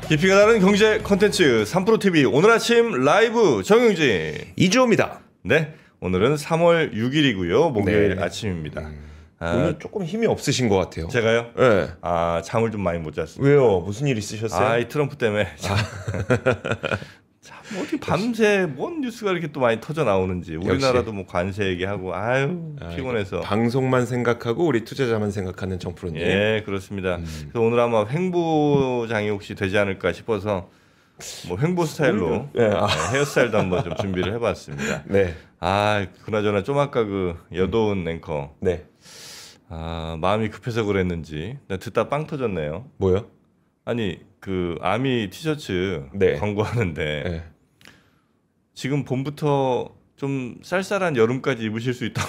깊이가 다른 경제 콘텐츠 3프로TV 오늘 아침 라이브 정영진 이주호입니다. 네, 오늘은 3월 6일이고요. 목요일 네. 아침입니다. 오늘 조금 힘이 없으신 것 같아요. 제가요? 네. 잠을 좀 많이 못 잤습니다. 왜요? 무슨 일 있으셨어요? 이 트럼프 때문에. 참 어떻게 밤새 뭔 뉴스가 이렇게 또 많이 터져 나오는지. 우리나라도 뭐 관세 얘기하고 피곤해서. 방송만 생각하고 우리 투자자만 생각하는 정프로님. 예, 그렇습니다. 그래서 오늘 아마 횡보장이 혹시 되지 않을까 싶어서 뭐 횡보 스타일로 헤어스타일도 한번 좀 준비를 해봤습니다. 네. 그나저나 좀 아까 그 여도은 앵커. 네. 마음이 급해서 그랬는지 나 듣다 빵 터졌네요. 뭐요? 아니 그 아미 티셔츠 광고하는데 네. 지금 봄부터 좀 쌀쌀한 여름까지 입으실 수 있다고.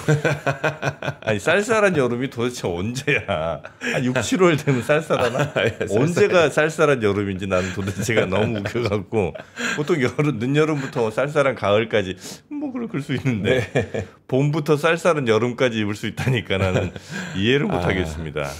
아니 쌀쌀한 여름이 도대체 언제야? 6, 7월 되면 쌀쌀하나? 언제가 쌀쌀한 여름인지 나는 도대체가 너무 웃겨갖고 보통 늦여름부터 쌀쌀한 가을까지 뭐 그럴 수 있는데 봄부터 쌀쌀한 여름까지 입을 수 있다니까 나는 이해를 못하겠습니다.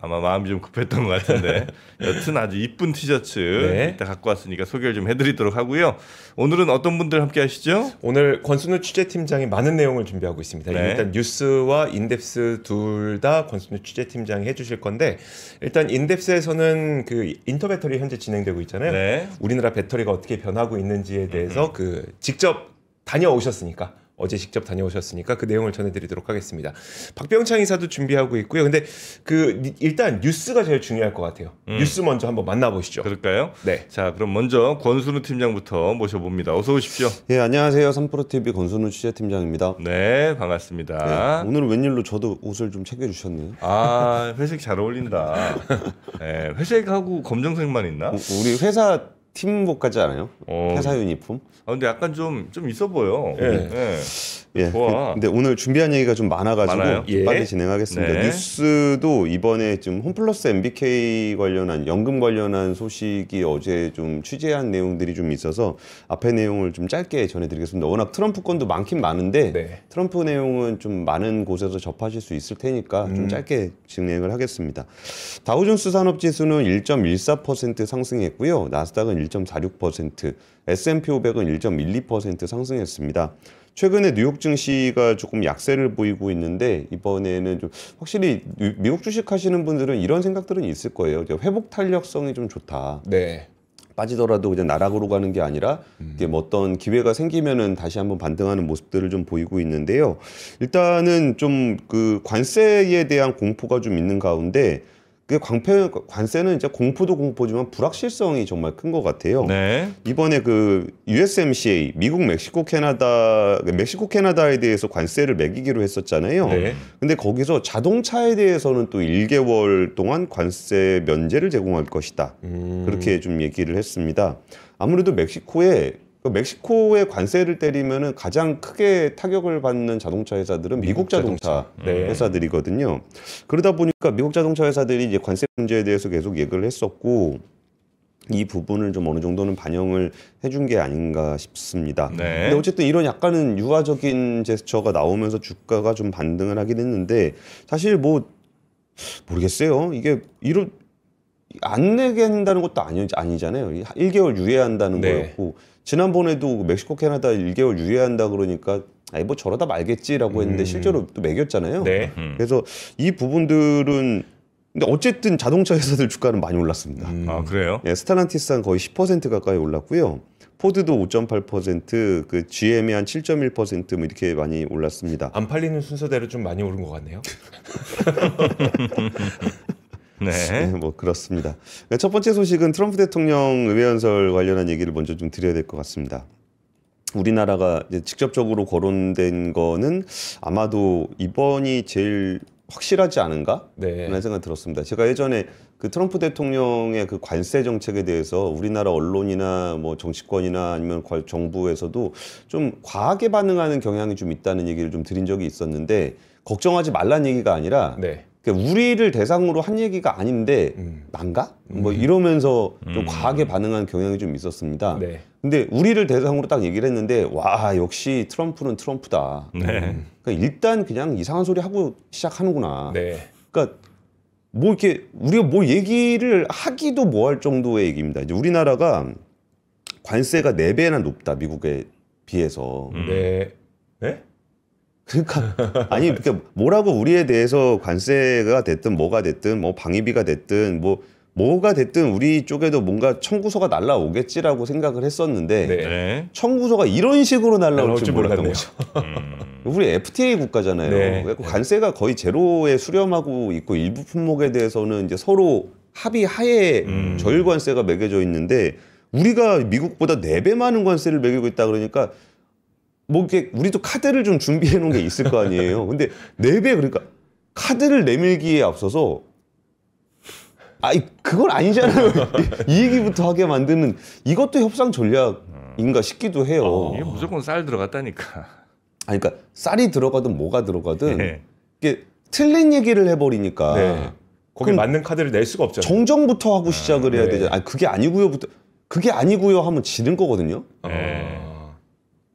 아마 마음이 좀 급했던 것 같은데 여튼 아주 이쁜 티셔츠 이따 갖고 왔으니까 소개를 좀 해드리도록 하고요. 오늘은 어떤 분들 함께 하시죠? 오늘 권순우 취재팀장이 많은 내용을 준비하고 있습니다. 일단 뉴스와 인덱스 둘 다 권순우 취재팀장이 해주실 건데 일단 인덱스에서는 그 인터배터리 현재 진행되고 있잖아요. 우리나라 배터리가 어떻게 변하고 있는지에 대해서 그 직접 다녀오셨으니까 어제 직접 다녀오셨으니까 그 내용을 전해드리도록 하겠습니다. 박병창 이사도 준비하고 있고요. 근데 일단 뉴스가 제일 중요할 것 같아요. 뉴스 먼저 한번 만나보시죠. 그럴까요? 네. 자, 그럼 먼저 권순우 팀장부터 모셔봅니다. 어서 오십시오. 예, 안녕하세요. 3프로TV 권순우 취재팀장입니다. 네, 반갑습니다. 네, 오늘 웬일로 저도 옷을 좀 챙겨주셨네요. 회색 잘 어울린다. 네, 회색하고 검정색만 있나? 우리 회사 팀복 같지 않아요? 회사 유니폼? 근데 약간 좀 있어 보여. 예. 좋아. 근데 오늘 준비한 얘기가 좀 많아가지고 좀 빨리 진행하겠습니다. 뉴스도 이번에 좀 홈플러스 MBK 관련한 연금 관련한 소식이 어제 좀 취재한 내용들이 좀 있어서 앞에 내용을 좀 짧게 전해드리겠습니다. 워낙 트럼프 건도 많긴 많은데 트럼프 내용은 좀 많은 곳에서 접하실 수 있을 테니까 좀 짧게 진행을 하겠습니다. 다우존스 산업지수는 1.14% 상승했고요. 나스닥은 1.46%, S&P 500은 1.12% 상승했습니다. 최근에 뉴욕 증시가 조금 약세를 보이고 있는데 이번에는 좀 확실히 미국 주식 하시는 분들은 이런 생각들은 있을 거예요. 회복 탄력성이 좀 좋다. 빠지더라도 그냥 나락으로 가는 게 아니라 이게 뭐 어떤 기회가 생기면은 다시 한번 반등하는 모습들을 좀 보이고 있는데요. 일단은 좀 그 관세에 대한 공포가 좀 있는 가운데 그 관세는 이제 공포도 공포지만 불확실성이 정말 큰 것 같아요. 이번에 그 USMCA 미국 멕시코 캐나다에 대해서 관세를 매기기로 했었잖아요. 근데 거기서 자동차에 대해서는 또 1개월 동안 관세 면제를 제공할 것이다. 그렇게 좀 얘기를 했습니다. 아무래도 멕시코의 관세를 때리면은 가장 크게 타격을 받는 자동차 회사들은 미국 자동차 회사들이거든요. 그러다 보니까 미국 자동차 회사들이 이제 관세 문제에 대해서 계속 얘기를 했었고 이 부분을 좀 어느 정도는 반영을 해준 게 아닌가 싶습니다. 근데 어쨌든 이런 약간은 유화적인 제스처가 나오면서 주가가 좀 반등을 하긴 했는데 사실 뭐 모르겠어요. 이게 안 내게 한다는 것도 아니잖아요. 1개월 유예한다는 거였고 지난번에도 멕시코 캐나다 1개월 유예한다 그러니까 뭐 저러다 말겠지라고 했는데 실제로 또 매겼잖아요. 그래서 이 부분들은 근데 어쨌든 자동차 회사들 주가는 많이 올랐습니다. 그래요? 스텔란티스 한 거의 10% 가까이 올랐고요. 포드도 5.8%, 그 GM이 한 7.1% 뭐 이렇게 많이 올랐습니다. 안 팔리는 순서대로 좀 많이 오른 것 같네요. 뭐 그렇습니다. 첫 번째 소식은 트럼프 대통령 의회연설 관련한 얘기를 먼저 좀 드려야 될 것 같습니다. 우리나라가 이제 직접적으로 거론된 거는 아마도 이번이 제일 확실하지 않은가? 라는 생각이 들었습니다. 제가 예전에 그 트럼프 대통령의 그 관세 정책에 대해서 우리나라 언론이나 뭐 정치권이나 아니면 정부에서도 좀 과하게 반응하는 경향이 좀 있다는 얘기를 좀 드린 적이 있었는데 걱정하지 말란 얘기가 아니라 우리를 대상으로 한 얘기가 아닌데 난가? 뭐 이러면서 좀 과하게 반응한 경향이 좀 있었습니다. 근데 우리를 대상으로 딱 얘기를 했는데 와 역시 트럼프는 트럼프다. 그러니까 일단 그냥 이상한 소리 하고 시작하는구나. 그러니까 뭐 이렇게 우리가 뭐 얘기를 하기도 뭐할 정도의 얘기입니다. 이제 우리나라가 관세가 4배나 높다 미국에 비해서. 네. 네? 그러니까 아니 그러니까 뭐라고 우리에 대해서 관세가 됐든 뭐가 됐든 뭐 방위비가 됐든 뭐가 됐든 우리 쪽에도 뭔가 청구서가 날라오겠지라고 생각을 했었는데 네. 청구서가 이런 식으로 날라올 줄 몰랐던 몰랐네요. 거죠. 우리 FTA 국가잖아요. 네. 그래서 관세가 거의 제로에 수렴하고 있고 일부 품목에 대해서는 이제 서로 합의 하에 저율 관세가 매겨져 있는데 우리가 미국보다 4배 많은 관세를 매기고 있다 그러니까 뭐 이렇게 우리도 카드를 좀 준비해 놓은 게 있을 거 아니에요. 근데 4배 그러니까 카드를 내밀기에 앞서서 그건 아니잖아요. 이 얘기부터 하게 만드는 이것도 협상 전략인가 싶기도 해요. 이게 무조건 쌀 들어갔다니까. 그러니까 쌀이 들어가든 뭐가 들어가든 네. 이게 틀린 얘기를 해버리니까 네. 거기 그럼 맞는 카드를 낼 수가 없잖아요. 정정부터 하고 시작을 해야 네. 되잖아요. 그게 아니고요부터 그게 아니고요 하면 지는 거거든요. 네.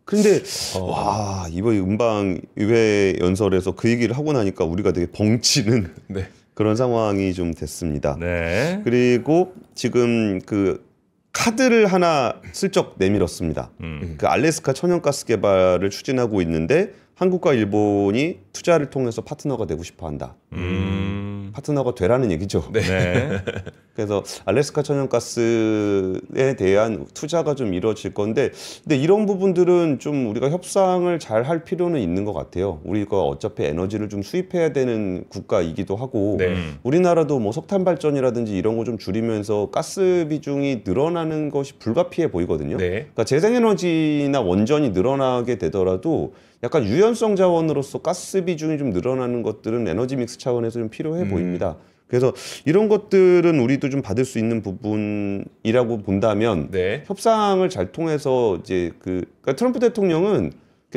근데 와 이번 음방의회 연설에서 그 얘기를 하고 나니까 우리가 되게 벙치는 네. 그런 상황이 좀 됐습니다. 네. 그리고 지금 그 카드를 하나 슬쩍 내밀었습니다. 그 알래스카 천연가스 개발을 추진하고 있는데 한국과 일본이 투자를 통해서 파트너가 되고 싶어한다. 파트너가 되라는 얘기죠. 네. 그래서 알래스카 천연가스에 대한 투자가 좀 이루어질 건데, 근데 이런 부분들은 좀 우리가 협상을 잘 할 필요는 있는 것 같아요. 우리가 어차피 에너지를 좀 수입해야 되는 국가이기도 하고, 네. 우리나라도 뭐 석탄 발전이라든지 이런 거 좀 줄이면서 가스 비중이 늘어나는 것이 불가피해 보이거든요. 네. 그러니까 재생에너지나 원전이 늘어나게 되더라도 약간 유연성 자원으로서 가스 비중이 좀 늘어나는 것들은 에너지 믹스 차원에서 좀 필요해 보입니다. 그래서 이런 것들은 우리도 좀 받을 수 있는 부분이라고 본다면 네. 협상을 잘 통해서 이제 그러니까 트럼프 대통령은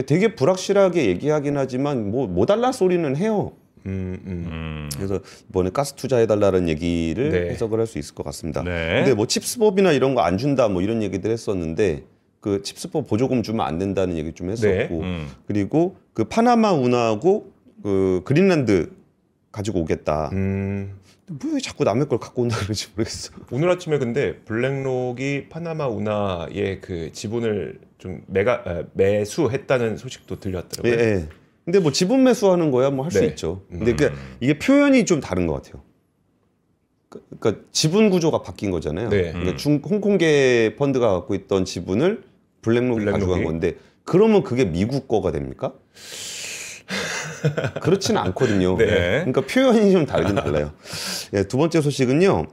되게 불확실하게 얘기하긴 하지만 뭐 달라 소리는 해요. 그래서 이번에 가스 투자해달라는 얘기를 네. 해석을 할 수 있을 것 같습니다. 네. 근데 뭐 칩스법이나 이런 거 안 준다 뭐 이런 얘기들 했었는데 그 칩스법 보조금 주면 안 된다는 얘기 좀 했었고 네. 그리고 그 파나마 운하하고 그 그린란드 가지고 오겠다. 왜 자꾸 남의 걸 갖고 온다 그러지 모르겠어. 오늘 아침에 근데 블랙록이 파나마 운하의 그 지분을 좀 매수했다는 소식도 들렸더라고요. 예, 예. 근데 뭐 지분 매수하는 거야 뭐 할 수 네. 있죠. 근데 이게 표현이 좀 다른 것 같아요. 그러니까 지분 구조가 바뀐 거잖아요. 네. 그러니까 홍콩계 펀드가 갖고 있던 지분을 블랙록이 가져간 건데 그러면 그게 미국 거가 됩니까? 그렇지는 않거든요. 네. 그러니까 표현이 좀 다르긴 달라요. 예, 두 번째 소식은요.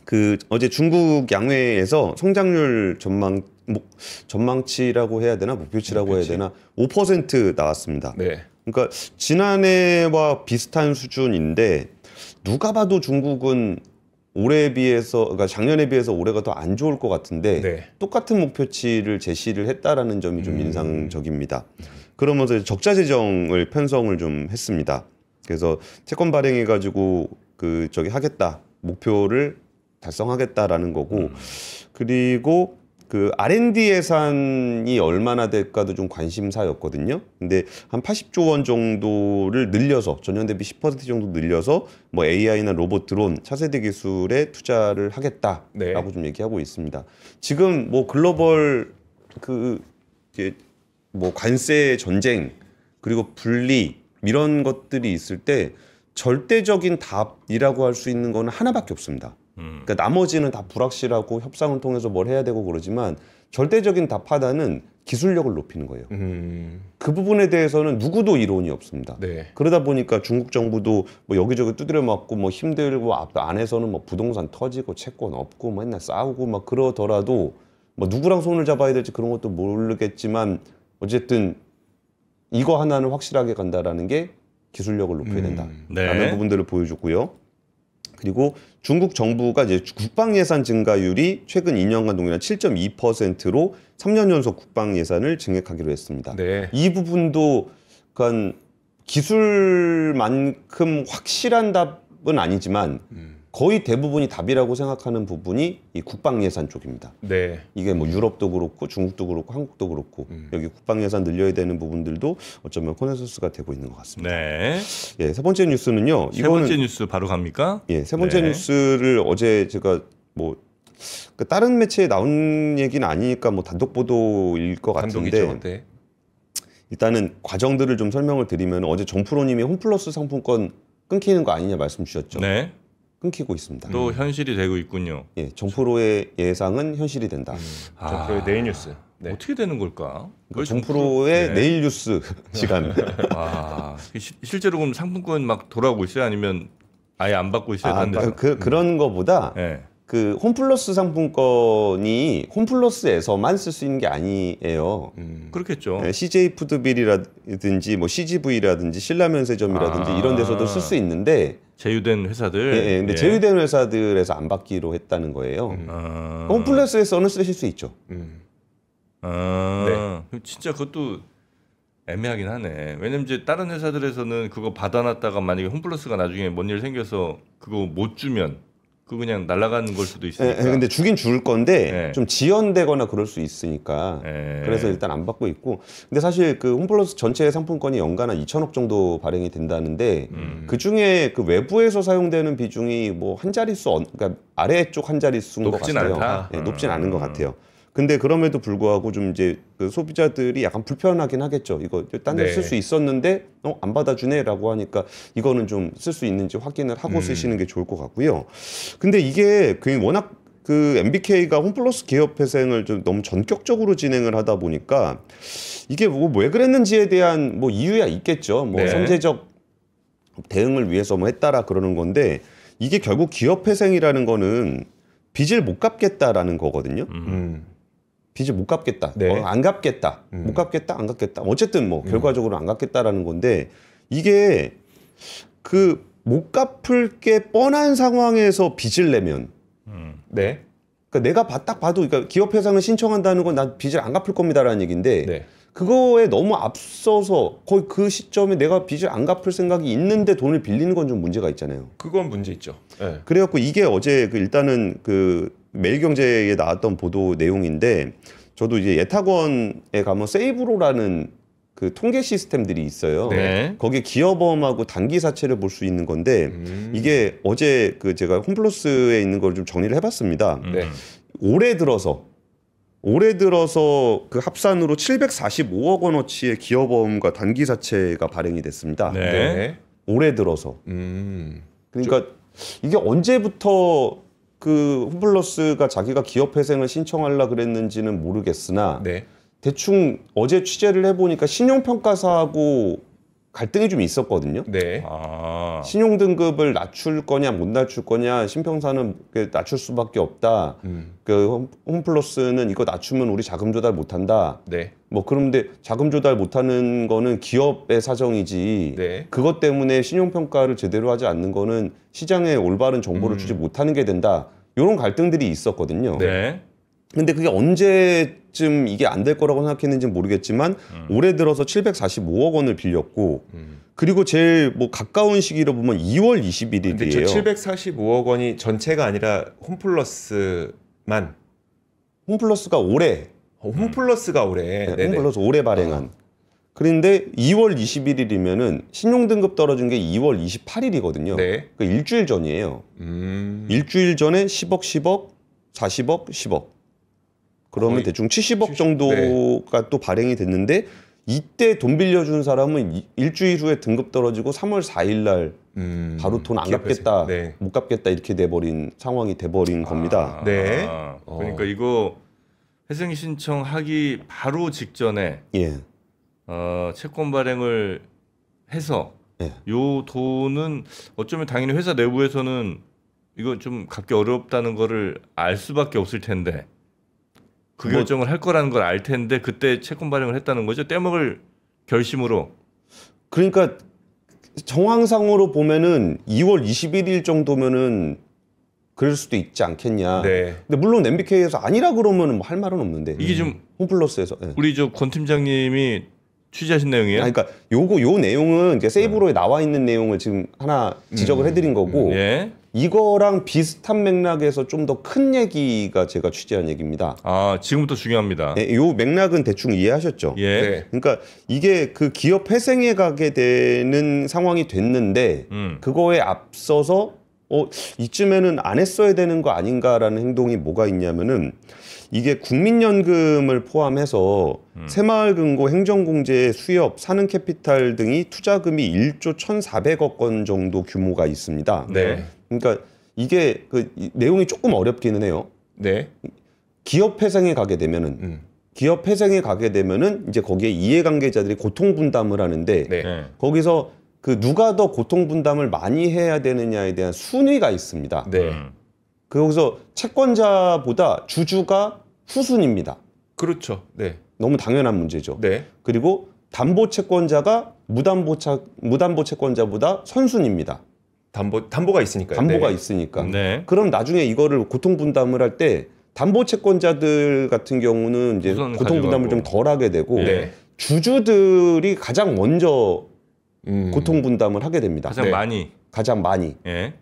그 어제 중국 양회에서 성장률 전망치라고 해야 되나 목표치라고 해야 되나 5% 나왔습니다. 네. 그러니까 지난해와 비슷한 수준인데 누가 봐도 중국은 올해에 비해서 그러니까 작년에 비해서 올해가 더 안 좋을 것 같은데 네. 똑같은 목표치를 제시를 했다라는 점이 좀 인상적입니다. 그러면서 적자 재정을 편성을 좀 했습니다. 그래서 채권 발행해 가지고 하겠다 목표를 달성하겠다라는 거고 그리고 그 R&D 예산이 얼마나 될까도 좀 관심사였거든요. 근데 한 80조 원 정도를 늘려서 전년 대비 10% 정도 늘려서 뭐 AI나 로봇, 드론, 차세대 기술에 투자를 하겠다라고 네. 좀 얘기하고 있습니다. 지금 뭐 글로벌 뭐 관세 전쟁 그리고 분리 이런 것들이 있을 때 절대적인 답이라고 할 수 있는 거는 하나밖에 없습니다. 그러니까 나머지는 다 불확실하고 협상을 통해서 뭘 해야 되고 그러지만 절대적인 답 하나는 기술력을 높이는 거예요. 그 부분에 대해서는 누구도 이론이 없습니다. 네. 그러다 보니까 중국 정부도 뭐 여기저기 두드려 맞고 뭐 힘들고 안에서는 뭐 부동산 터지고 채권 없고 맨날 싸우고 막 그러더라도 뭐 누구랑 손을 잡아야 될지 그런 것도 모르겠지만 어쨌든 이거 하나는 확실하게 간다라는 게 기술력을 높여야 된다라는 네. 부분들을 보여줬고요. 그리고 중국 정부가 이제 국방 예산 증가율이 최근 2년간 동일한 7.2%로 3년 연속 국방 예산을 증액하기로 했습니다. 네. 이 부분도 그러니까 기술만큼 확실한 답은 아니지만 거의 대부분이 답이라고 생각하는 부분이 이 국방 예산 쪽입니다. 네. 이게 뭐 유럽도 그렇고 중국도 그렇고 한국도 그렇고 여기 국방 예산 늘려야 되는 부분들도 어쩌면 컨센서스가 되고 있는 것 같습니다. 네. 예, 세 번째 뉴스는요. 세 번째 뉴스 바로 갑니까? 예, 세 번째 네. 뉴스를 어제 제가 뭐 다른 매체에 나온 얘기는 아니니까 뭐 단독 보도일 것 같은데 단독이죠. 네. 일단은 과정들을 좀 설명을 드리면 어제 정프로님이 홈플러스 상품권 끊기는 거 아니냐 말씀 주셨죠. 네. 끊기고 있습니다. 또 현실이 되고 있군요. 예, 정프로의 예상은 현실이 된다. 정프로의 내일 뉴스. 네. 어떻게 되는 걸까? 그러니까 정프로의 네. 내일 뉴스 시간. 실제로 그럼 상품권 막 돌아오고 있어요? 아니면 아예 안 받고 있어요? 다른 데서? 그런 거보다 네. 그 홈플러스 상품권이 홈플러스에서만 쓸 수 있는 게 아니에요. 그렇겠죠. 네, CJ 푸드빌이라든지 뭐 CGV라든지 신라면세점이라든지 이런 데서도 쓸 수 있는데 제휴된 회사들. 예, 근데 제휴된 회사들에서 안 받기로 했다는 거예요. 홈플러스에서는 쓰실 수 있죠. 네. 진짜 그것도 애매하긴 하네. 왜냐면 이제 다른 회사들에서는 그거 받아놨다가 만약에 홈플러스가 나중에 뭔 일 생겨서 그거 못 주면 그거 그냥 날아가는 걸 수도 있으니까. 근데 주긴 줄 건데 네. 좀 지연되거나 그럴 수 있으니까 네. 그래서 일단 안 받고 있고. 근데 사실 그 홈플러스 전체 상품권이 연간 한 2천억 정도 발행이 된다는데 그 중에 그 외부에서 사용되는 비중이 뭐 한 자릿수, 그러니까 아래 쪽 한 자릿수인 것 높진 같아요. 않다? 네, 높진 않은 것 같아요. 근데 그럼에도 불구하고 좀 이제 그 소비자들이 약간 불편하긴 하겠죠. 이거 딴 데 쓸 수 있었는데 안 받아주네라고 하니까 이거는 좀 쓸 수 있는지 확인을 하고 쓰시는 게 좋을 것 같고요. 근데 이게 워낙 그 MBK가 홈플러스 기업 회생을 좀 너무 전격적으로 진행을 하다 보니까 이게 뭐 왜 그랬는지에 대한 뭐 이유야 있겠죠. 뭐 선제적 대응을 위해서 뭐 했다라 그러는 건데 이게 결국 기업 회생이라는 거는 빚을 못 갚겠다라는 거거든요. 빚을 못 갚겠다. 네. 안 갚겠다. 못 갚겠다. 안 갚겠다. 어쨌든 뭐 결과적으로 안 갚겠다라는 건데 이게 그 못 갚을 게 뻔한 상황에서 빚을 내면 네. 그러니까 내가 딱 봐도 그러니까 기업 회상을 신청한다는 건 난 빚을 안 갚을 겁니다라는 얘기인데 네. 그거에 너무 앞서서 거의 그 시점에 내가 빚을 안 갚을 생각이 있는데 돈을 빌리는 건 좀 문제가 있잖아요. 그건 문제 있죠. 네. 그래갖고 이게 어제 일단은 그 매일경제에 나왔던 보도 내용인데 저도 이제 예탁원에 가면 세이브로라는 그 통계 시스템들이 있어요. 네. 거기에 기업엄하고 단기 사채를 볼 수 있는 건데 이게 어제 그 제가 홈플러스에 있는 걸 좀 정리를 해봤습니다. 네. 올해 들어서 그 합산으로 745억 원어치의 기업엄과 단기 사채가 발행이 됐습니다. 네. 네. 올해 들어서. 그러니까 이게 언제부터 그 홈플러스가 자기가 기업 회생을 신청하려 그랬는지는 모르겠으나 네. 대충 어제 취재를 해보니까 신용평가사하고 갈등이 좀 있었거든요. 네. 신용 등급을 낮출 거냐 못 낮출 거냐 신평사는 낮출 수밖에 없다. 그 홈플러스는 이거 낮추면 우리 자금 조달 못한다. 네. 뭐 그런데 자금 조달 못하는 거는 기업의 사정이지. 네. 그것 때문에 신용 평가를 제대로 하지 않는 거는 시장에 올바른 정보를 주지 못하는 게 된다. 이런 갈등들이 있었거든요. 네. 근데 그게 언제쯤 이게 안 될 거라고 생각했는지는 모르겠지만 올해 들어서 745억 원을 빌렸고 그리고 제일 뭐 가까운 시기로 보면 2월 21일이에요. 근데 저 745억 원이 전체가 아니라 홈플러스만 홈플러스가 올해 홈플러스가 올해 네, 홈플러스 올해 발행한. 그런데 2월 21일이면은 신용등급 떨어진 게 2월 28일이거든요. 네. 그 일주일 전이에요. 일주일 전에 10억, 10억, 40억, 10억. 그러면 거의 대충 70억 정도가 또 발행이 됐는데 이때 돈 빌려준 사람은 일주일 후에 등급 떨어지고 3월 4일 날 바로 돈 안 갚겠다, 네. 못 갚겠다 이렇게 돼버린 상황이 돼버린 겁니다. 네. 그러니까 이거 회생 신청하기 바로 직전에 예. 채권 발행을 해서 네. 요 돈은 어쩌면 당연히 회사 내부에서는 이거 좀 갚기 어렵다는 거를 알 수밖에 없을 텐데 그 결정을 할 거라는 걸 알 텐데 그때 채권 발행을 했다는 거죠. 떼먹을 결심으로. 그러니까 정황상으로 보면은 2월 21일 정도면은 그럴 수도 있지 않겠냐. 네. 근데 물론 MBK에서 아니라 그러면은 뭐 할 말은 없는데. 이게 좀 홈플러스에서. 예. 우리 저 권 팀장님이 취재하신 내용이에요? 그러니까 요 내용은 이제 세이브로에 나와 있는 내용을 지금 하나 지적을 해드린 거고. 예. 이거랑 비슷한 맥락에서 좀 더 큰 얘기가 제가 취재한 얘기입니다. 아, 지금부터 중요합니다. 네, 요 맥락은 대충 이해하셨죠? 예. 네. 그러니까 이게 그 기업 회생에 가게 되는 상황이 됐는데 그거에 앞서서 이쯤에는 안 했어야 되는 거 아닌가라는 행동이 뭐가 있냐면은 이게 국민연금을 포함해서 새마을금고, 행정공제, 수협, 산은캐피탈 등이 투자금이 1조 1,400억 원 정도 규모가 있습니다. 네. 그러니까 이게 이 내용이 조금 어렵기는 해요. 네. 기업 회생에 가게 되면은 이제 거기에 이해관계자들이 고통 분담을 하는데 네. 네. 거기서 그 누가 더 고통 분담을 많이 해야 되느냐에 대한 순위가 있습니다. 네. 거기서 채권자보다 주주가 후순입니다. 그렇죠. 네. 너무 당연한 문제죠. 네. 그리고 담보 채권자가 무담보 채권자보다 선순입니다. 담보가 있으니까요. 담보가 네. 있으니까. 네. 그럼 나중에 이거를 고통 분담을 할 때 담보 채권자들 같은 경우는 이제 우선 고통 분담을 가져가고. 좀 덜 하게 되고 네. 주주들이 가장 먼저 고통 분담을 하게 됩니다. 가장 네. 많이. 가장 많이. 예.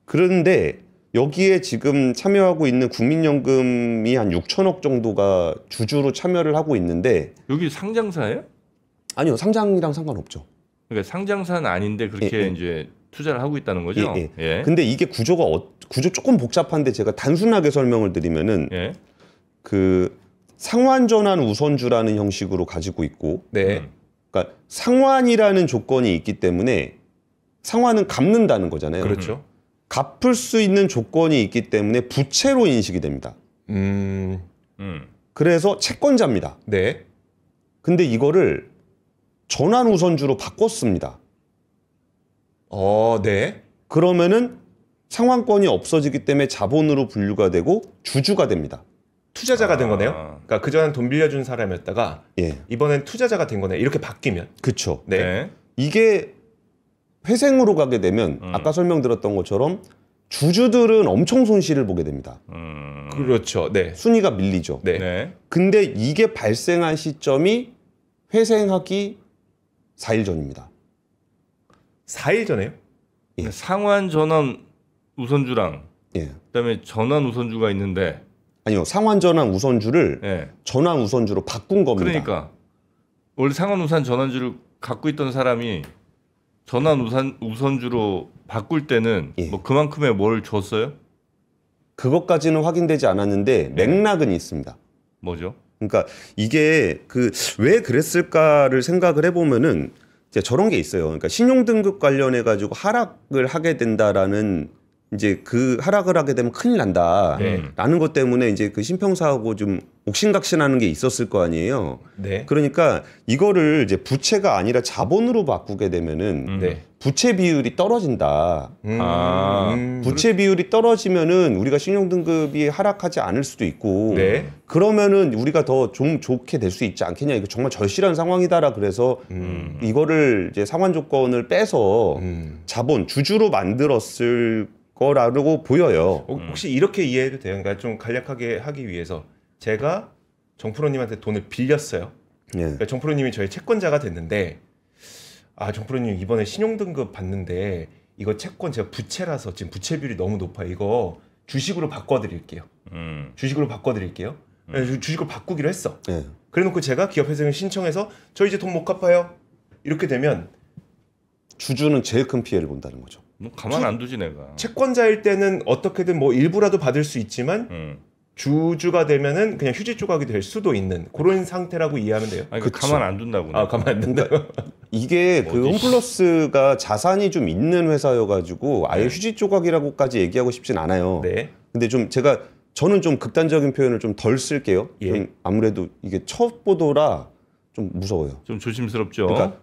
그런데 여기에 지금 참여하고 있는 국민연금이 한 6천억 정도가 주주로 참여를 하고 있는데 여기 상장사예요? 아니요, 상장이랑 상관없죠. 그러니까 상장사는 아닌데 그렇게 예. 이제 투자를 하고 있다는 거죠? 예. 근데 이게 구조 조금 복잡한데 제가 단순하게 설명을 드리면은 예. 그 상환전환 우선주라는 형식으로 가지고 있고, 네. 그러니까 상환이라는 조건이 있기 때문에 상환은 갚는다는 거잖아요. 그렇죠. 갚을 수 있는 조건이 있기 때문에 부채로 인식이 됩니다. 그래서 채권자입니다. 네. 근데 이거를 전환 우선주로 바꿨습니다. 네. 그러면은 상환권이 없어지기 때문에 자본으로 분류가 되고 주주가 됩니다. 투자자가 된 거네요. 아. 그러니까 그전엔 돈 빌려준 사람이었다가 예, 이번엔 투자자가 된 거네. 이렇게 바뀌면. 그렇죠. 네. 네. 이게 회생으로 가게 되면 아까 설명드렸던 것처럼 주주들은 엄청 손실을 보게 됩니다. 그렇죠. 네. 순위가 밀리죠. 네. 네. 근데 이게 발생한 시점이 회생하기 4일 전입니다. 4일 전에요? 예. 상환 전환 우선주랑 예. 그다음에 전환 우선주가 있는데 아니요, 상환 전환 우선주를 예. 전환 우선주로 바꾼 겁니다. 그러니까 원래 상환 우선 전환주를 갖고 있던 사람이 전환 우선주로 바꿀 때는 예. 뭐 그만큼의 뭘 줬어요? 그것까지는 확인되지 않았는데 맥락은 있습니다. 뭐죠? 그러니까 이게 그 왜 그랬을까를 생각을 해보면은 이제 저런 게 있어요. 그러니까 신용등급 관련해 가지고 하락을 하게 된다라는 이제 그 하락을 하게 되면 큰일 난다라는 것 때문에 이제 그 신평사하고 좀 옥신각신하는 게 있었을 거 아니에요. 네. 그러니까 이거를 이제 부채가 아니라 자본으로 바꾸게 되면은 네. 부채 비율이 떨어진다. 아. 부채 비율이 떨어지면은 우리가 신용등급이 하락하지 않을 수도 있고 네. 그러면은 우리가 더 좀 좋게 될 수 있지 않겠냐. 이거 정말 절실한 상황이다라 그래서 이거를 이제 상환 조건을 빼서 자본 주주로 만들었을 거라고 보여요. 혹시 이렇게 이해해도 돼요? 그러니까 좀 간략하게 하기 위해서 제가 정프로님한테 돈을 빌렸어요. 예. 그러니까 정프로님이 저의 채권자가 됐는데 정프로님 이번에 신용등급 받는데 이거 채권 제가 부채라서 지금 부채 비율이 너무 높아요. 이거 주식으로 바꿔드릴게요. 주식으로 바꿔드릴게요. 그래서 주식으로 바꾸기로 했어. 예. 그래놓고 제가 기업회생을 신청해서 저 이제 돈 못 갚아요. 이렇게 되면 주주는 제일 큰 피해를 본다는 거죠. 뭐 가만 안 두지 내가. 채권자일 때는 어떻게든 뭐 일부라도 받을 수 있지만 주주가 되면은 그냥 휴지 조각이 될 수도 있는 그런 상태라고 이해하면 돼요. 아니, 가만 안 둔다고. 가만 안 둔다. 이게 그 홈플러스가 자산이 좀 있는 회사여가지고 아예 휴지 조각이라고까지 얘기하고 싶진 않아요. 네. 근데 좀 저는 좀 극단적인 표현을 좀 덜 쓸게요. 예. 좀 아무래도 이게 첫 보도라 좀 무서워요. 좀 조심스럽죠. 그러니까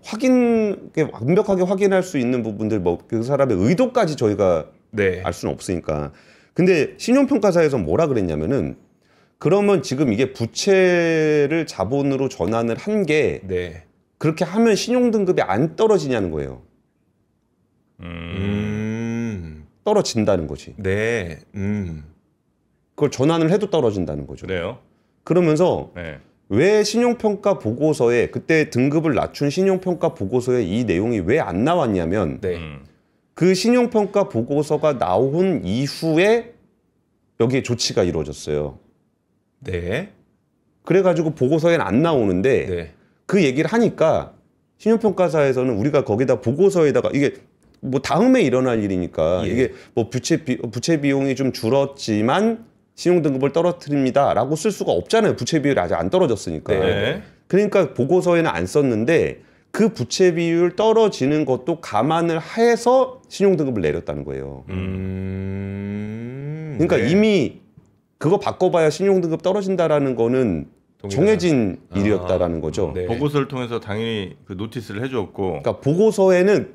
완벽하게 확인할 수 있는 부분들 뭐 그 사람의 의도까지 저희가 네. 알 수는 없으니까. 근데 신용평가사에서 뭐라 그랬냐면은 그러면 지금 이게 부채를 자본으로 전환을 한 게 네. 그렇게 하면 신용등급이 안 떨어지냐는 거예요. 떨어진다는 거지. 네. 그걸 전환을 해도 떨어진다는 거죠. 그래요. 그러면서 네. 왜 신용평가 보고서에 그때 등급을 낮춘 신용평가 보고서에 이 내용이 왜 안 나왔냐면 네. 그 신용평가 보고서가 나온 이후에 여기에 조치가 이루어졌어요. 네. 그래가지고 보고서에는 안 나오는데 네. 그 얘기를 하니까 신용평가사에서는 우리가 거기다 보고서에다가 이게 뭐 다음에 일어날 일이니까 예. 이게 뭐 부채 비용이 좀 줄었지만 신용등급을 떨어뜨립니다라고 쓸 수가 없잖아요. 부채 비율이 아직 안 떨어졌으니까. 네. 그러니까 보고서에는 안 썼는데 그 부채 비율 떨어지는 것도 감안을 해서 신용등급을 내렸다는 거예요. 그러니까 네. 이미 그거 바꿔봐야 신용등급 떨어진다라는 거는 정해진 일이었다라는 거죠. 네. 보고서를 통해서 당연히 그 노티스를 해줬고. 그러니까 보고서에는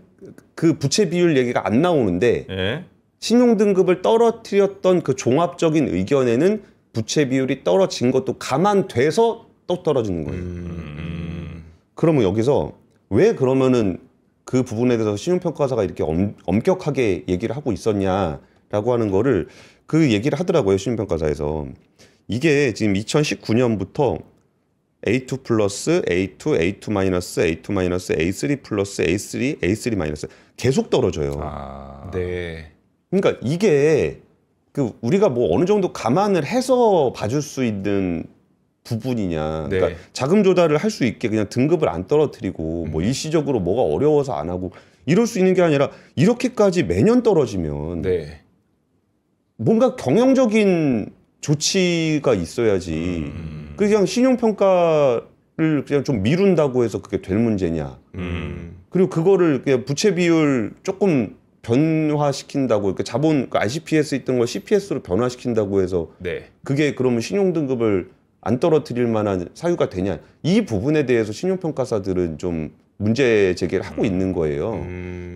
그 부채 비율 얘기가 안 나오는데 예. 신용등급을 떨어뜨렸던 그 종합적인 의견에는 부채 비율이 떨어진 것도 감안돼서 또 떨어지는 거예요. 그러면 여기서 왜 그러면은 그 부분에 대해서 신용평가사가 이렇게 엄격하게 얘기를 하고 있었냐라고 하는 거를 그 얘기를 하더라고요. 신용평가사에서. 이게 지금 2019년부터 A2 플러스, A2, A2 마이너스, A2 마이너스, A3 플러스, A3, A3 마이너스 계속 떨어져요. 아. 네. 그러니까 이게 그 우리가 뭐 어느 정도 감안을 해서 봐줄 수 있는 부분이냐. 네. 그러니까 자금 조달을 할 수 있게 그냥 등급을 안 떨어뜨리고 뭐 일시적으로 뭐가 어려워서 안 하고 이럴 수 있는 게 아니라 이렇게까지 매년 떨어지면 네. 뭔가 경영적인 조치가 있어야지. 그냥 신용평가를 그냥 좀 미룬다고 해서 그게 될 문제냐. 그리고 그거를 그냥 부채 비율 조금 변화시킨다고 이렇게 자본 RCPS 있던 걸 CPS로 변화시킨다고 해서 네. 그게 그러면 신용등급을 안 떨어뜨릴 만한 사유가 되냐. 이 부분에 대해서 신용평가사들은 좀 문제 제기를 하고 있는 거예요.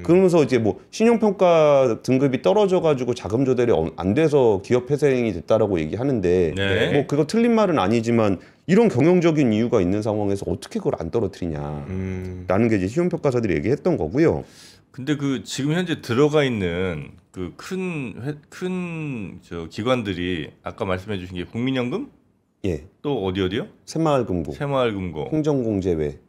그러면서 이제 뭐 신용평가 등급이 떨어져가지고 자금 조달이 안 돼서 기업 폐쇄행위 됐다라고 얘기하는데 네. 뭐 그거 틀린 말은 아니지만 이런 경영적인 이유가 있는 상황에서 어떻게 그걸 안 떨어뜨리냐라는 게 이제 신용평가사들이 얘기했던 거고요. 근데 그 지금 현재 들어가 있는 그 큰 기관들이 아까 말씀해 주신 게 국민연금? 예, 또 어디요? 새마을금고, 새마을금고, 행정공제회,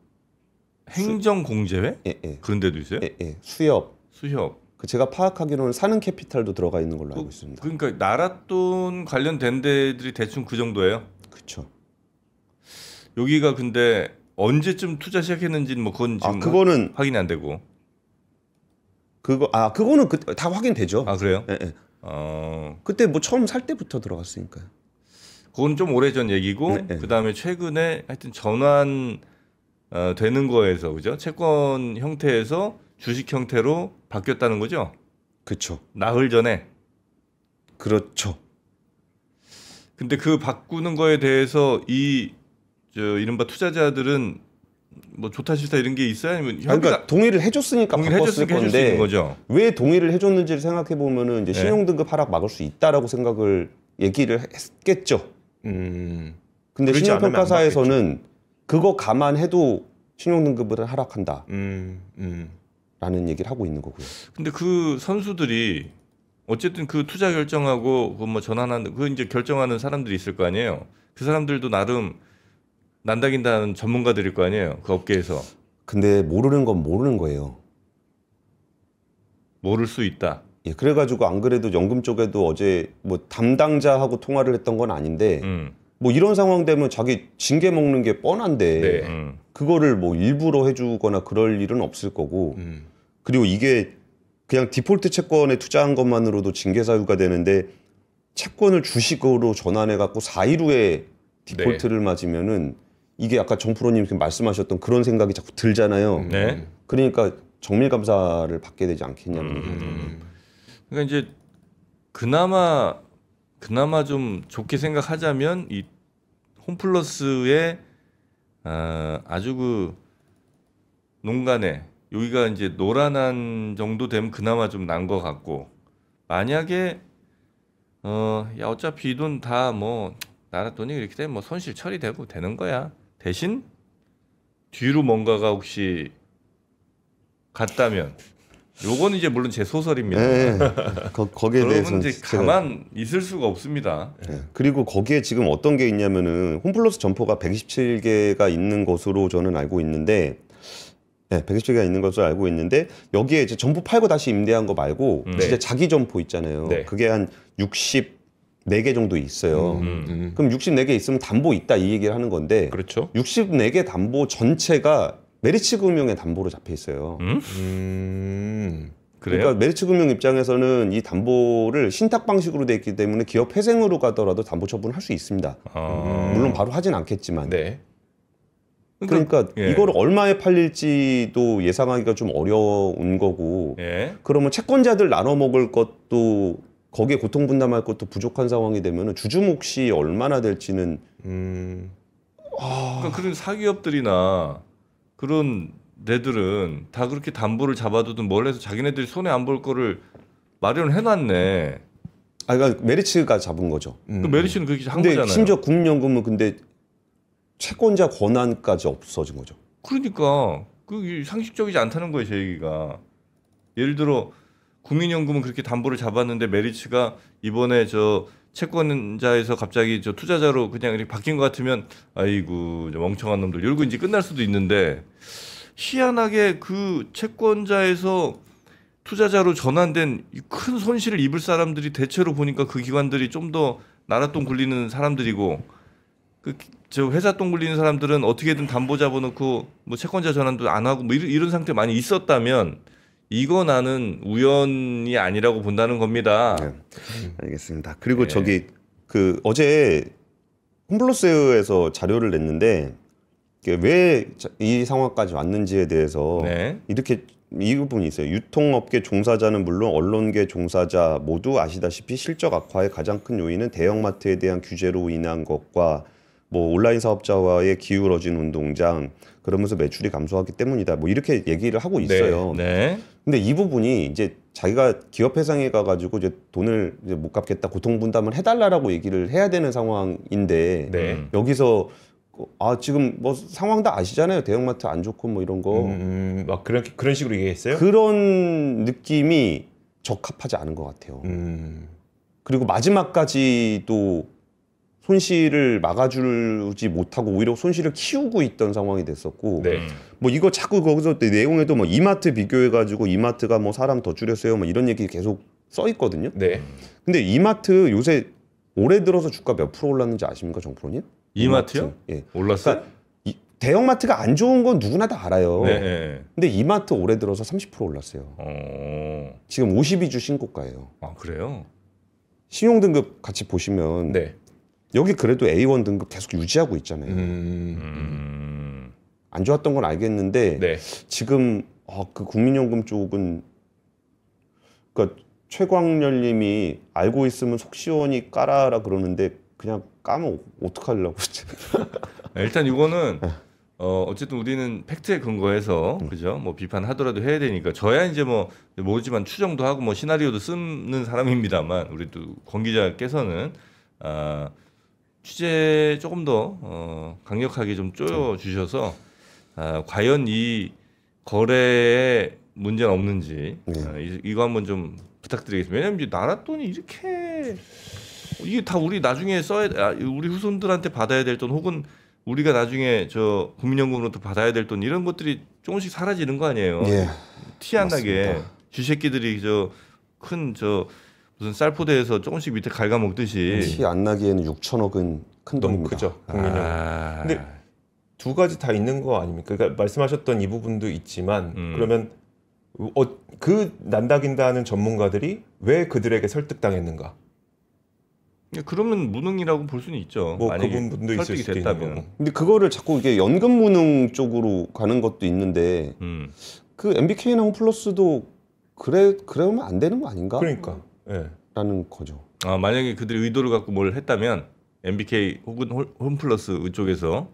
행정공제회? 예, 예, 그런 데도 있어요? 예, 수협. 수협. 그 제가 파악하기로는 사는캐피탈도 들어가 있는 걸로 알고 있습니다. 그러니까 나랏돈 관련된 데들이 대충 그 정도예요. 그렇죠. 여기가 근데 언제쯤 투자 시작했는지는 뭐 그건 지금 그거는 확인이 안 되고. 그거는 다 확인되죠. 아 그래요? 예, 예. 그때 그때 뭐 처음 살 때부터 들어갔으니까요. 그건 좀 오래전 얘기고 네. 그다음에 최근에 하여튼 전환 되는 거에서 그죠? 채권 형태에서 주식 형태로 바뀌었다는 거죠? 그렇죠. 나흘 전에. 그렇죠. 근데 그 바꾸는 거에 대해서 이른바 투자자들은 뭐 좋다 싫다 이런 게 있어요? 아니면 그러니까 동의를 해줬으니까 동의를 바꿨을 해줬으니까 해줄 수 있는 건데 거죠? 왜 동의를 해줬는지를 생각해 보면은 이제 네. 신용등급 하락 막을 수 있다라고 생각을 얘기를 했겠죠. 근데 그러지 신용평가사에서는 그거 감안해도 신용등급을 하락한다. 라는 얘기를 하고 있는 거고요. 근데 그 선수들이 어쨌든 그 투자 결정하고 그 뭐 전환하는 그 이제 결정하는 사람들이 있을 거 아니에요. 그 사람들도 나름 난다긴다는 전문가들일 거 아니에요. 그 업계에서. 근데 모르는 건 모르는 거예요. 모를 수 있다. 예, 그래가지고 안 그래도 연금 쪽에도 어제 뭐 담당자하고 통화를 했던 건 아닌데 뭐 이런 상황 되면 자기 징계 먹는 게 뻔한데 네. 그거를 뭐 일부러 해주거나 그럴 일은 없을 거고 그리고 이게 그냥 디폴트 채권에 투자한 것만으로도 징계 사유가 되는데 채권을 주식으로 전환해 갖고 4일 후에 디폴트를 맞으면은 이게 아까 정프로님 말씀하셨던 그런 생각이 자꾸 들잖아요. 네. 그러니까 정밀 감사를 받게 되지 않겠냐는 얘기죠. 그러니까 이제 그나마 좀 좋게 생각하자면 이 홈플러스의 아주 그 농간에 여기가 이제 노란한 정도 되면 그나마 좀 난 것 같고 만약에 야 어차피 이 돈 다 뭐 나랏돈이 이렇게 되면 뭐 손실 처리되고 되는 거야. 대신 뒤로 뭔가가 혹시 갔다면 요거는 이제 물론 제 소설입니다. 네. 거기에 대해서 이제 가만 있을 수가 없습니다. 네. 그리고 거기에 지금 어떤 게 있냐면은 홈플러스 점포가 127개가 있는 것으로 저는 알고 있는데 네, 120개가 있는 것으로 알고 있는데 여기에 이제 전부 팔고 다시 임대한 거 말고 진짜 자기 점포 있잖아요. 네. 그게 한 64개 정도 있어요. 그럼 64개 있으면 담보 있다 이 얘기를 하는 건데 그렇죠. 64개 담보 전체가 메리츠금융의 담보로 잡혀 있어요. 그래요? 그러니까 메리츠금융 입장에서는 이 담보를 신탁 방식으로 돼 있기 때문에 기업 회생으로 가더라도 담보 처분을 할 수 있습니다. 물론 바로 하진 않겠지만. 네. 그러니까 예. 이거를 얼마에 팔릴지도 예상하기가 좀 어려운 거고 예. 그러면 채권자들 나눠 먹을 것도 거기에 고통 분담할 것도 부족한 상황이 되면 주주 몫이 얼마나 될지는 그러니까 그런 사기업들이나 그런 데들은 다 그렇게 담보를 잡아두든 뭘 해서 자기네들이 손해 안 볼 거를 마련을 해놨네. 그러니까 메리츠가 잡은 거죠. 그 메리츠는 그렇게 한 근데 거잖아요. 심지어 국민연금은 근데 채권자 권한까지 없어진 거죠. 그러니까 그 상식적이지 않다는 거예요, 제 얘기가. 예를 들어 국민연금은 그렇게 담보를 잡았는데 메리츠가 이번에 저 채권자에서 갑자기 저 투자자로 그냥 이렇게 바뀐 것 같으면 아이고 저 멍청한 놈들 이러고 이제 끝날 수도 있는데 희한하게 그 채권자에서 투자자로 전환된 큰 손실을 입을 사람들이 대체로 보니까 그 기관들이 좀 더 나라 돈 굴리는 사람들이고 그 저 회사 돈 굴리는 사람들은 어떻게든 담보 잡아놓고 뭐 채권자 전환도 안 하고 뭐 이런 상태 많이 있었다면 이거 나는 우연이 아니라고 본다는 겁니다. 네. 알겠습니다. 그리고 네. 저기 그 어제 홈플러스에서 자료를 냈는데 왜 이 상황까지 왔는지에 대해서 네. 이렇게 이 부분이 있어요. 유통업계 종사자는 물론 언론계 종사자 모두 아시다시피 실적 악화의 가장 큰 요인은 대형마트에 대한 규제로 인한 것과 뭐 온라인 사업자와의 기울어진 운동장 그러면서 매출이 감소하기 때문이다. 뭐 이렇게 얘기를 하고 있어요. 네. 근데 이 부분이 이제 자기가 기업 회상에 가가지고 이제 돈을 이제 못 갚겠다 고통 분담을 해달라라고 얘기를 해야 되는 상황인데 네. 여기서 지금 뭐 상황 다 아시잖아요. 대형마트 안 좋고 뭐 이런 거 막 그런 식으로 얘기했어요? 그런 느낌이 적합하지 않은 것 같아요. 그리고 마지막까지도 손실을 막아주지 못하고 오히려 손실을 키우고 있던 상황이 됐었고 네. 뭐 이거 자꾸 거기서 내용에도 뭐 이마트 비교해가지고 이마트가 뭐 사람 더 줄였어요 뭐 이런 얘기 계속 써 있거든요. 네. 근데 이마트 요새 올해 들어서 주가 몇 프로 올랐는지 아십니까, 정프로님? 이마트요? 예. 올랐어요? 그러니까 대형마트가 안 좋은 건 누구나 다 알아요. 네. 근데 이마트 올해 들어서 30% 올랐어요. 지금 52주 신고가예요. 아 그래요? 신용등급 같이 보시면 네. 여기 그래도 A1 등급 계속 유지하고 있잖아요. 안 좋았던 건 알겠는데 네. 지금 그 국민연금 쪽은 그러니까 최광렬님이 알고 있으면 속 시원히 깔아라 그러는데 그냥 까면 어떡하려고 일단 이거는 어쨌든 우리는 팩트에 근거해서 그죠? 뭐 비판하더라도 해야 되니까 저야 이제 뭐 모르지만 추정도 하고 뭐 시나리오도 쓰는 사람입니다만 우리 또 권 기자께서는 취재 조금 더 강력하게 좀 쪼여 주셔서 과연 이 거래에 문제는 없는지 이거 한번 좀 부탁드리겠습니다. 왜냐하면 이제 나라 돈이 이렇게 이게 다 우리 나중에 우리 후손들한테 받아야 될 돈 혹은 우리가 나중에 저 국민연금으로부터 받아야 될 돈 이런 것들이 조금씩 사라지는 거 아니에요. 예, 티 안 나게 맞습니다. 쥐새끼들이 무슨 쌀포대에서 조금씩 밑에 갉아먹듯이 티 안 나기에는 6천억은 큰 너무 돈입니다. 크죠. 국민연금. 근데 두 가지 다 있는 거 아닙니까? 그러니까 말씀하셨던 이 부분도 있지만 그러면 그 난다긴다는 전문가들이 왜 그들에게 설득당했는가? 그러면 무능이라고 볼 수는 있죠. 뭐 만약에 그 부분도 있을 설득이 수도 됐다면. 있는 거고. 근데 그거를 자꾸 이게 연금 무능 쪽으로 가는 것도 있는데 그 MBK나 홈플러스도 그러면 안 되는 거 아닌가? 그러니까. 예. 라는 거죠. 만약에 그들이 의도를 갖고 뭘 했다면 MBK 혹은 홈플러스 이쪽에서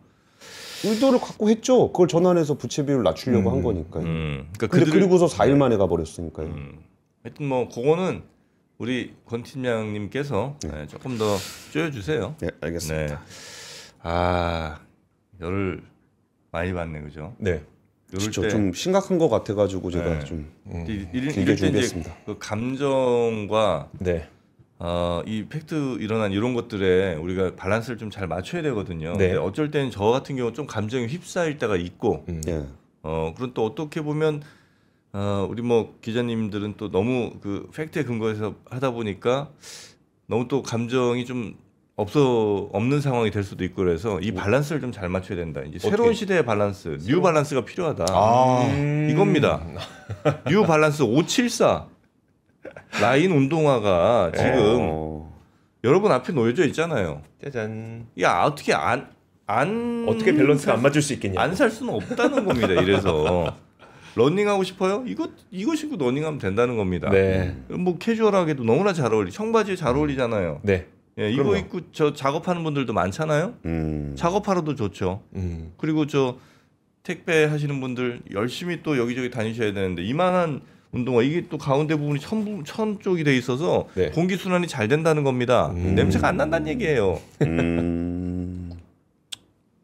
의도를 갖고 했죠. 그걸 전환해서 부채 비율을 낮추려고 한 거니까요. 그러니까 근데 그리고서 4일 만에 가버렸으니까요. 하여튼 뭐 그거는 우리 권 팀장님께서 조금 더 쪼여주세요. 네, 알겠습니다. 열을 많이 받네, 그죠? 네. 진짜 좀 심각한 것 같아가지고 제가 좀 이럴 길게 때 이제 준비했습니다. 그 감정과 네. 이 팩트 일어난 이런 것들에 우리가 밸런스를 좀 잘 맞춰야 되거든요. 네. 근데 어쩔 때는 저 같은 경우 좀 감정이 휩싸일 때가 있고 예. 그런 또 어떻게 보면 우리 뭐 기자님들은 또 너무 그 팩트에 근거해서 하다 보니까 너무 또 감정이 좀 없는 상황이 될 수도 있고 그래서 이 밸런스를 좀 잘 맞춰야 된다. 이제 새로운 시대의 밸런스, 뉴 밸런스가 필요하다. 이겁니다. 뉴 밸런스 574 라인 운동화가 지금 여러분 앞에 놓여져 있잖아요. 짜잔. 야 어떻게 어떻게 밸런스가 안 맞을 수 있겠냐? 안 살 수는 없다는 겁니다. 이래서 러닝하고 싶어요? 이거 신고 러닝하면 된다는 겁니다. 네. 뭐 캐주얼하게도 너무나 잘 어울리. 청바지에 잘 어울리잖아요. 네. 예, 이거 입고 저 작업하는 분들도 많잖아요. 작업하러도 좋죠. 그리고 저 택배 하시는 분들 열심히 또 여기저기 다니셔야 되는데 이만한 운동화 이게 또 가운데 부분이 천 쪽이 돼 있어서 네. 공기 순환이 잘 된다는 겁니다. 냄새가 안 난다는 얘기예요.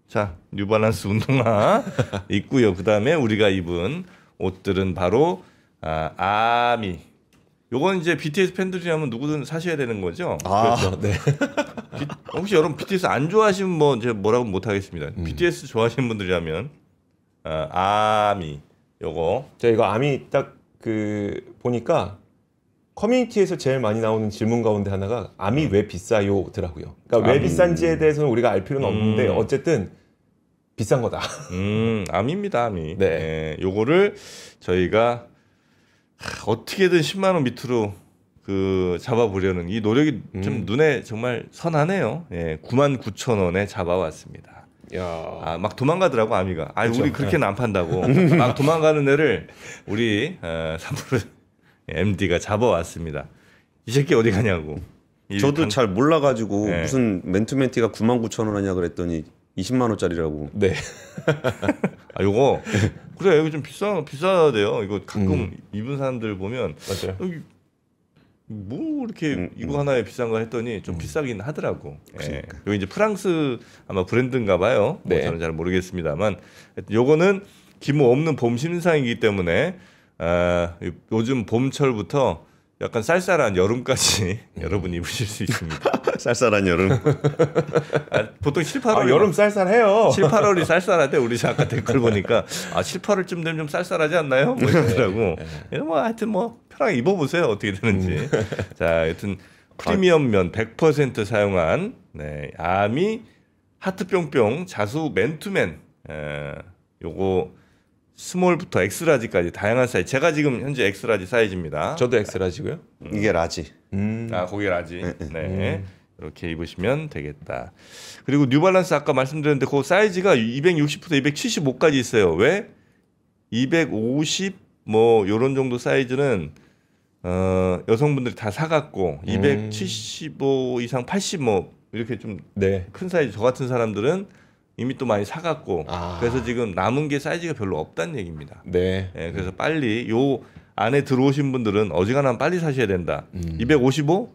자, 뉴발란스 운동화 있고요. 그다음에 우리가 입은 옷들은 바로 아미. 요건 이제 BTS 팬들이라면 누구든 사셔야 되는 거죠. 그렇죠. 네. 혹시 여러분 BTS 안 좋아하시면 뭐 이제 뭐라고 못 하겠습니다. BTS 좋아하시는 분들이라면 아미 요거. 제가 이거 아미 딱 그 보니까 커뮤니티에서 제일 많이 나오는 질문 가운데 하나가 아미 왜 비싸요더라고요. 그러니까 왜 비싼지에 대해서는 우리가 알 필요는 없는데 어쨌든 비싼 거다. 아미입니다, 아미. 네. 예, 요거를 저희가 어떻게든 10만 원 밑으로 그 잡아보려는 이 노력이 좀 눈에 정말 선하네요. 예, 99,000원에 잡아왔습니다. 야. 막 도망가더라고 아미가. 그쵸? 우리 그렇게는 안 판다고. 막 도망가는 애를 우리 사무로 MD가 잡아왔습니다. 이 새끼 어디 가냐고. 저도 잘 몰라가지고 네. 무슨 맨투맨티가 99,000원 하냐 그랬더니 20만 원짜리라고. 네. 요거 그래 이거 좀 비싸대요. 이거 가끔 입은 사람들 보면 맞아요. 뭐 이렇게 이거 하나에 비싼 거 했더니 좀 비싸긴 하더라고. 예. 요 이제 프랑스 아마 브랜드인가 봐요. 뭐 네. 저는 잘 모르겠습니다만 요거는 기모 없는 봄 신상이기 때문에 요즘 봄철부터 약간 쌀쌀한 여름까지 여러분 입으실 수 있습니다. 쌀쌀한 여름. 보통 7, 8월 여름 쌀쌀해요. 7, 8월이 쌀쌀하대. 우리 아까 댓글 보니까 7, 8월쯤 되면 좀 쌀쌀하지 않나요? 뭐 이러더라고. 뭐 하여튼 뭐 편하게 입어보세요. 어떻게 되는지. 자, 하여튼 프리미엄면 100% 사용한 아미 하트 뿅뿅 자수 맨투맨 요거 스몰부터 엑스라지까지 다양한 사이즈. 제가 지금 현재 엑스라지 사이즈입니다. 저도 엑스라지고요. 이게 라지. 거기 라지. 네. 이렇게 입으시면 되겠다. 그리고 뉴발란스 아까 말씀드렸는데 그 사이즈가 260부터 275까지 있어요. 왜? 250 뭐 요런 정도 사이즈는 여성분들이 다 사갖고 275 이상 80 뭐 이렇게 좀 큰 사이즈 저 같은 사람들은 이미 또 많이 사갖고 그래서 지금 남은 게 사이즈가 별로 없다는 얘기입니다. 네. 그래서 빨리 요 안에 들어오신 분들은 어지간하면 빨리 사셔야 된다. 255?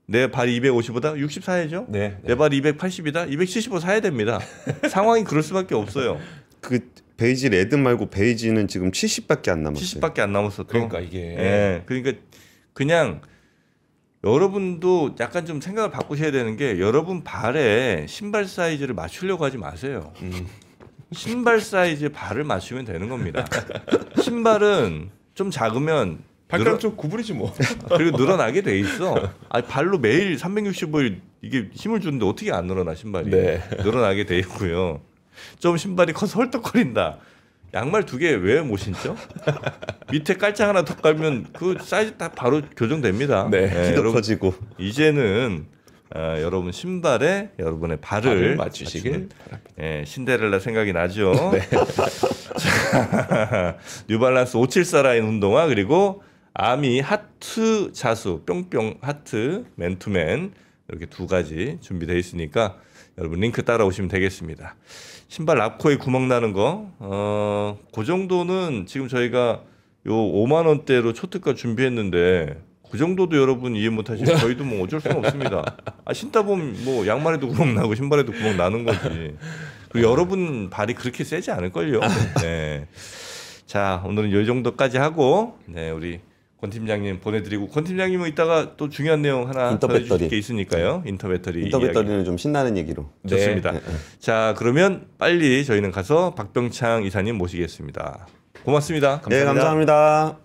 내 발이 255다? 60 사야죠. 네. 내 발이 280이다? 275 사야 됩니다. 상황이 그럴 수밖에 없어요. 그 베이지 레드 말고 베이지는 지금 70밖에 안 남았어요. 70밖에 안 남았어. 또. 그러니까 이게. 그러니까 그냥 여러분도 약간 좀 생각을 바꾸셔야 되는 게 여러분 발에 신발 사이즈를 맞추려고 하지 마세요. 신발 사이즈에 발을 맞추면 되는 겁니다. 신발은 좀 작으면 발가락 좀 구부리지 뭐. 그리고 늘어나게 돼 있어. 발로 매일 365일 이게 힘을 주는데 어떻게 안 늘어나 신발이. 늘어나게 돼 있고요. 좀 신발이 커서 헐떡거린다. 양말 2개 왜 못 신죠? 밑에 깔짝 하나 더 깔면 그 사이즈 딱 바로 교정됩니다. 키도 커지고. 이제는 여러분 신발에 여러분의 발을 맞추시길 바랍니다. 신데렐라 생각이 나죠. 자, 뉴발란스 574 라인 운동화 그리고 아미 하트 자수 뿅뿅 하트 맨투맨 이렇게 2가지 준비되어 있으니까 여러분 링크 따라오시면 되겠습니다. 신발 납코에 구멍 나는 거, 그 정도는 지금 저희가 요 5만 원대로 초특가 준비했는데 그 정도도 여러분 이해 못하시면 저희도 뭐 어쩔 수는 없습니다. 신다 보면 뭐 양말에도 구멍 나고 신발에도 구멍 나는 거지. 그리고 여러분 발이 그렇게 세지 않을걸요. 네. 자 오늘은 이 정도까지 하고 우리 권 팀장님 보내드리고 권 팀장님은 이따가 또 중요한 내용 하나 전해주실 게 있으니까요. 인터배터리는 좀 신나는 얘기로. 좋습니다. 네. 자 그러면 빨리 저희는 가서 박병창 이사님 모시겠습니다. 고맙습니다. 감사합니다. 네, 감사합니다.